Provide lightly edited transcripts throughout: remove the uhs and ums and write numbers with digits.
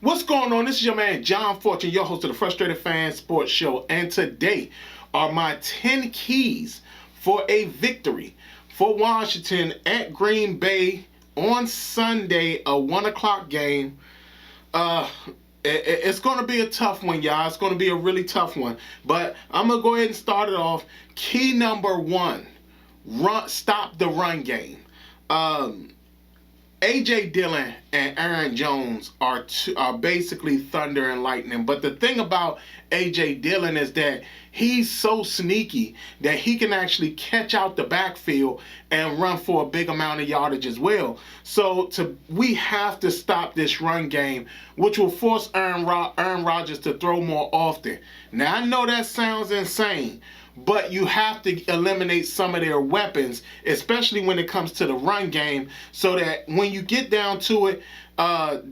What's going on? This is your man John Fortune, your host of the Frustrated Fan Sports Show, and today are my 10 keys for a victory for Washington at Green Bay on Sunday, a 1 o'clock game. It's going to be a tough one, y'all. It's going to be a really tough one, but I'm going to go ahead and start it off. Key number one, stop the run game. A.J. Dillon and Aaron Jones are basically thunder and lightning. But the thing about A.J. Dillon is that he's so sneaky that he can actually catch out the backfield and run for a big amount of yardage as well. So we have to stop this run game, which will force Aaron Rodgers to throw more often. Now, I know that sounds insane, but you have to eliminate some of their weapons, especially when it comes to the run game, so that when you get down to it,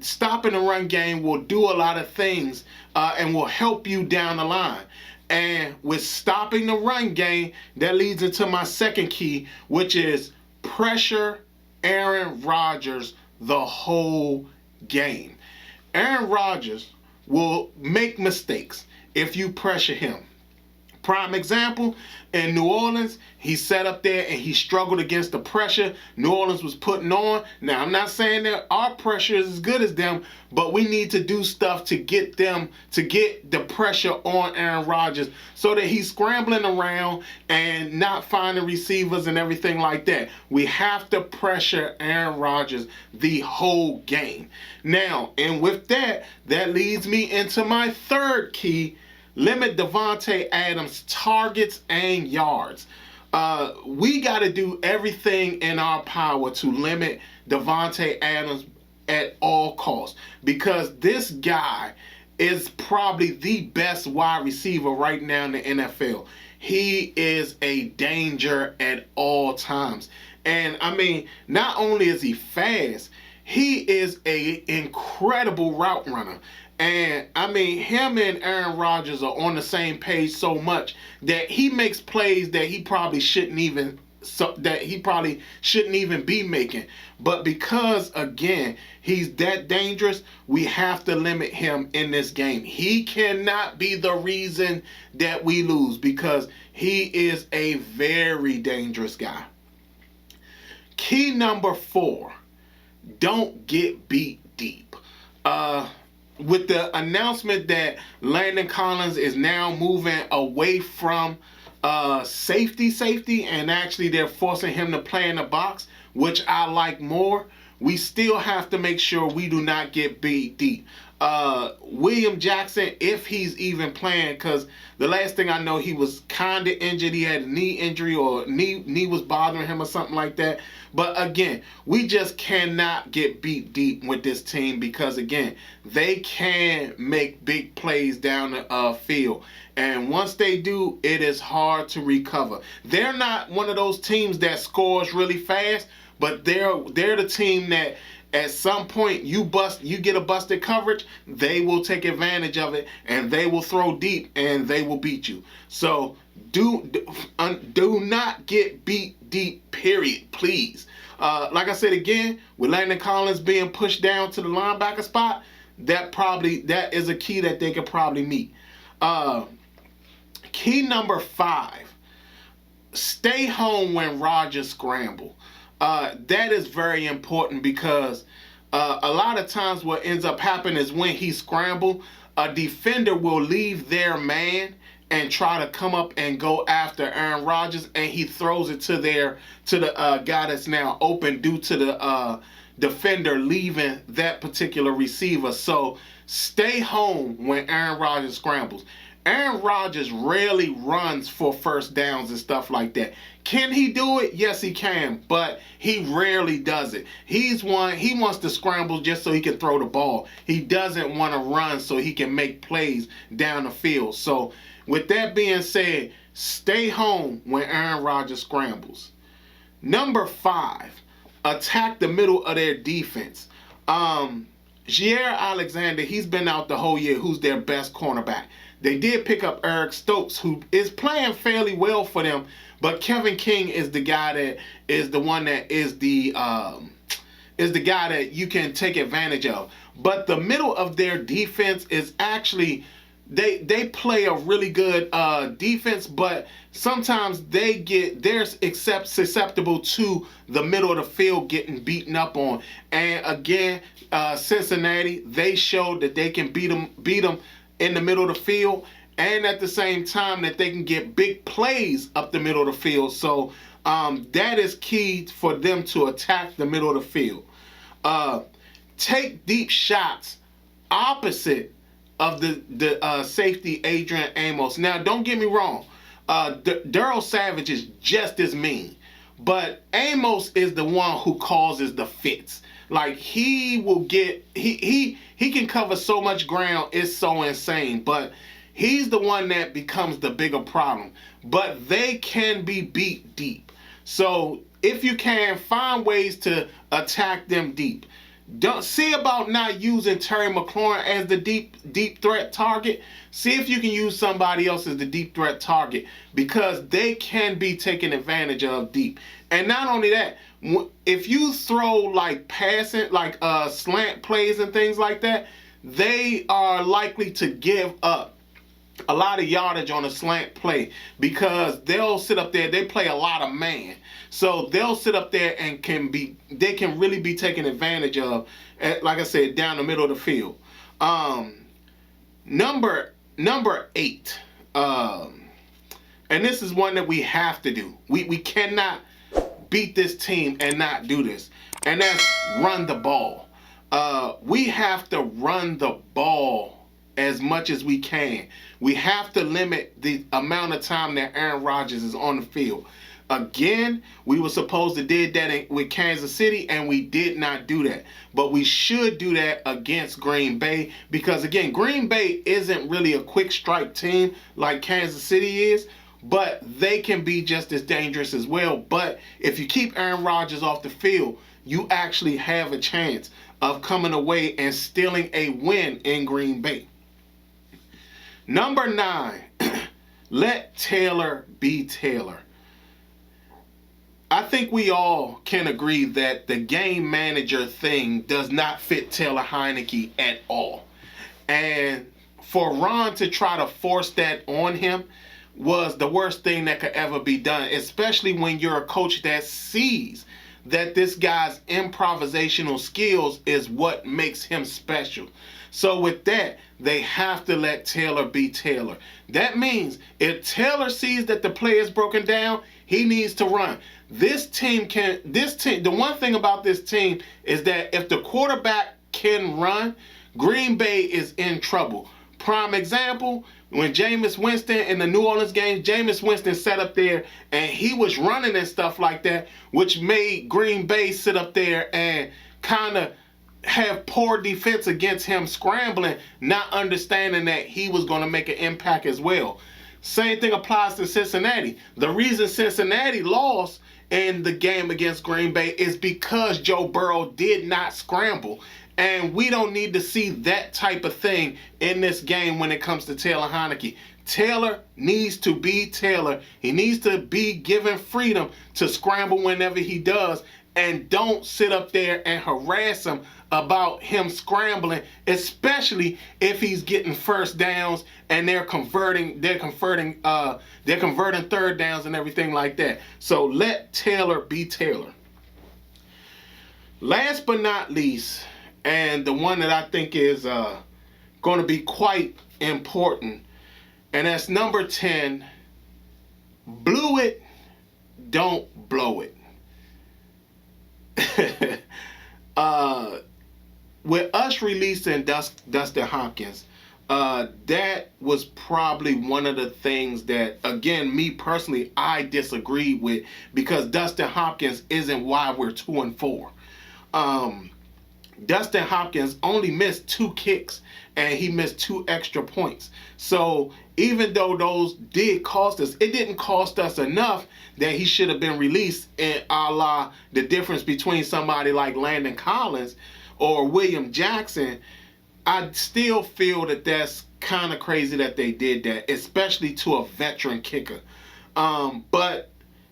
stopping the run game will do a lot of things and will help you down the line. And with stopping the run game, that leads into my second key, which is pressure Aaron Rodgers the whole game. Aaron Rodgers will make mistakes if you pressure him. Prime example, in New Orleans, he sat up there and he struggled against the pressure New Orleans was putting on. Now, I'm not saying that our pressure is as good as them, but we need to do stuff to get the pressure on Aaron Rodgers so that he's scrambling around and not finding receivers and everything like that. We have to pressure Aaron Rodgers the whole game. Now, and with that, that leads me into my third key. Limit Davante Adams' targets and yards. We got to do everything in our power to limit Davante Adams at all costs, because this guy is probably the best wide receiver right now in the NFL. He is a danger at all times. And I mean, not only is he fast, he is an incredible route runner. And I mean, him and Aaron Rodgers are on the same page so much that he makes plays that he probably shouldn't even be making. But because, again, he's that dangerous, we have to limit him in this game. He cannot be the reason that we lose, because he is a very dangerous guy. Key number 4, don't get beat deep. With the announcement that Landon Collins is now moving away from safety, and actually they're forcing him to play in the box, which I like more, we still have to make sure we do not get beat deep. William Jackson, if he's even playing, because the last thing I know, he was kind of injured. He had a knee injury, or knee was bothering him or something like that. But again, we just cannot get beat deep with this team, because again, they can make big plays down the field. And once they do, it is hard to recover. They're not one of those teams that scores really fast, but they're the team that at some point you get a busted coverage, they will take advantage of it and they will throw deep and they will beat you. So do not get beat deep, period, please. Like I said again, with Landon Collins being pushed down to the linebacker spot, that is a key that they could probably meet. Key number 5, stay home when Rodgers scramble. That is very important, because a lot of times what ends up happening is when he scramble, a defender will leave their man and try to come up and go after Aaron Rodgers, and he throws it to the guy that's now open due to the defender leaving that particular receiver. So stay home when Aaron Rodgers scrambles. Aaron Rodgers rarely runs for first downs and stuff like that. Can he do it? Yes, he can, but he rarely does it. He wants to scramble just so he can throw the ball. He doesn't want to run so he can make plays down the field. So with that being said, stay home when Aaron Rodgers scrambles. Number 5, attack the middle of their defense. Jair Alexander, he's been out the whole year, who's their best cornerback. They did pick up Eric Stokes, who is playing fairly well for them, but Kevin King is the guy that is the one that is the guy that you can take advantage of. But the middle of their defense is actually, they play a really good defense, but sometimes they're susceptible to the middle of the field getting beaten up on. And again, Cincinnati, they showed that they can beat them in the middle of the field, and at the same time that they can get big plays up the middle of the field. So that is key for them to attack the middle of the field. Take deep shots opposite of the safety Adrian Amos. Now, don't get me wrong. Darryl Savage is just as mean, but Amos is the one who causes the fits. Like, he will get, he can cover so much ground, it's so insane, but he's the one that becomes the bigger problem. But they can be beat deep. So if you can, find ways to attack them deep. Don't see about not using Terry McLaurin as the deep threat target. See if you can use somebody else as the deep threat target, because they can be taken advantage of deep. And not only that, if you throw like passing, like slant plays and things like that, they are likely to give up a lot of yardage on a slant play, because they'll sit up there, they play a lot of man. So they'll sit up there and they can really be taken advantage of, like I said, down the middle of the field. Number 8, and this is one that we have to do. We cannot beat this team and not do this, and that's run the ball. We have to run the ball as much as we can. We have to limit the amount of time that Aaron Rodgers is on the field. Again, we were supposed to did that with Kansas City, and we did not do that. But we should do that against Green Bay, because, again, Green Bay isn't really a quick strike team like Kansas City is, but they can be just as dangerous as well. But if you keep Aaron Rodgers off the field, you actually have a chance of coming away and stealing a win in Green Bay. Number 9, let Taylor be Taylor. I think we all can agree that the game manager thing does not fit Taylor Heineke at all. And for Ron to try to force that on him was the worst thing that could ever be done, especially when you're a coach that sees that this guy's improvisational skills is what makes him special. So with that, they have to let Taylor be Taylor. That means if Taylor sees that the play is broken down, he needs to run. The one thing about this team is that if the quarterback can run, Green Bay is in trouble. Prime example, when Jameis Winston in the New Orleans game, Jameis Winston sat up there and he was running and stuff like that, which made Green Bay sit up there and kind of have poor defense against him scrambling, not understanding that he was going to make an impact as well. Same thing applies to Cincinnati. The reason Cincinnati lost in the game against Green Bay is because Joe Burrow did not scramble. And we don't need to see that type of thing in this game when it comes to Taylor Heineke. Taylor needs to be Taylor. He needs to be given freedom to scramble whenever he does, and don't sit up there and harass him about him scrambling, especially if he's getting first downs and they're converting third downs and everything like that. So let Taylor be Taylor. Last but not least, and the one that I think is going to be quite important, and that's number 10, blew it, don't blow it. With us releasing Dustin Hopkins, that was probably one of the things that, again, me personally, I disagreed with, because Dustin Hopkins isn't why we're 2-4. Dustin Hopkins only missed 2 kicks and he missed 2 extra points. So even though those did cost us, it didn't cost us enough that he should have been released, in a la the difference between somebody like Landon Collins or William Jackson. I still feel that that's kind of crazy that they did that, especially to a veteran kicker. But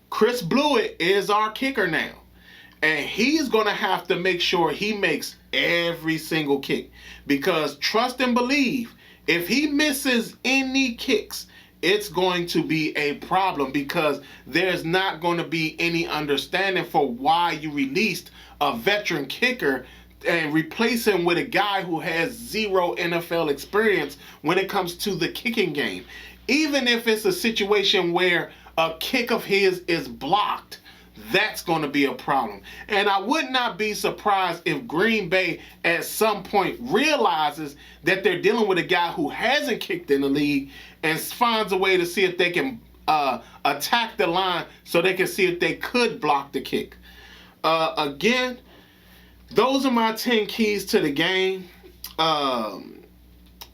Chris Blewett is our kicker now. And he's going to have to make sure he makes every single kick. Because trust and believe, if he misses any kicks, it's going to be a problem, because there's not going to be any understanding for why you released a veteran kicker and replace him with a guy who has 0 NFL experience when it comes to the kicking game. Even if it's a situation where a kick of his is blocked, that's going to be a problem. And I would not be surprised if Green Bay at some point realizes that they're dealing with a guy who hasn't kicked in the league and finds a way to see if they can attack the line so they can see if they could block the kick. Again, those are my 10 keys to the game.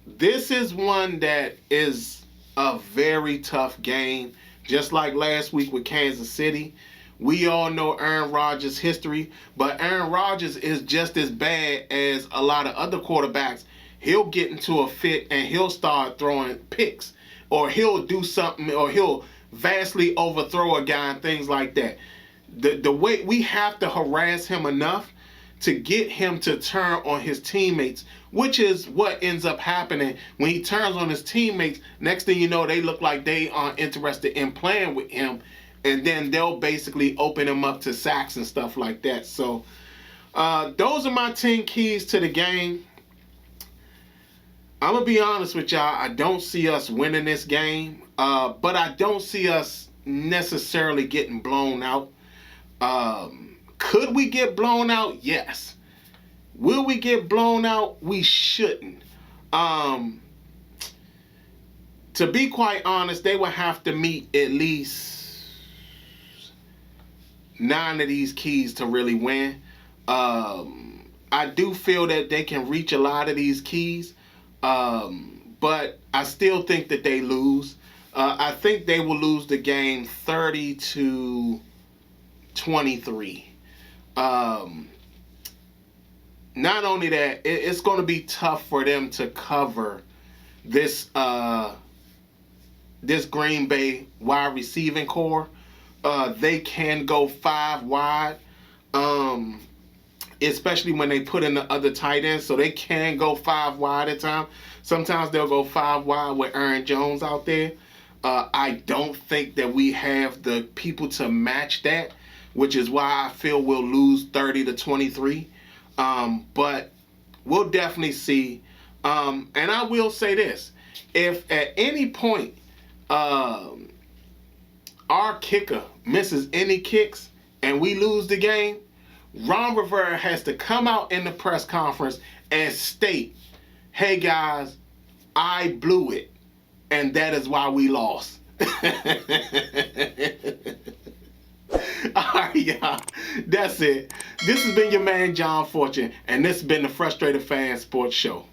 This is one that is a very tough game. Just like last week with Kansas City. We all know Aaron Rodgers' history, but Aaron Rodgers is just as bad as a lot of other quarterbacks. He'll get into a fit and he'll start throwing picks, or he'll do something, or he'll vastly overthrow a guy and things like that. The way we have to harass him enough to get him to turn on his teammates, which is what ends up happening when he turns on his teammates. Next thing you know, they look like they aren't interested in playing with him. And then they'll basically open him up to sacks and stuff like that. So those are my 10 keys to the game. I'm going to be honest with y'all. I don't see us winning this game. But I don't see us necessarily getting blown out. Could we get blown out? Yes. Will we get blown out? We shouldn't. To be quite honest, they would have to meet at least 9 of these keys to really win. I do feel that they can reach a lot of these keys, but I still think that they lose. I think they will lose the game 30-23. Not only that, it's going to be tough for them to cover this this Green Bay wide receiving core. They can go 5 wide, especially when they put in the other tight ends. So they can go 5 wide at times. Sometimes they'll go 5 wide with Aaron Jones out there. I don't think that we have the people to match that, which is why I feel we'll lose 30-23. But we'll definitely see. And I will say this. If at any point our kicker misses any kicks and we lose the game, Ron Rivera has to come out in the press conference and state, hey guys, I blew it, and that is why we lost. Alright, y'all. That's it. This has been your man, John Fortune, and this has been the Frustrated Fan Sports Show.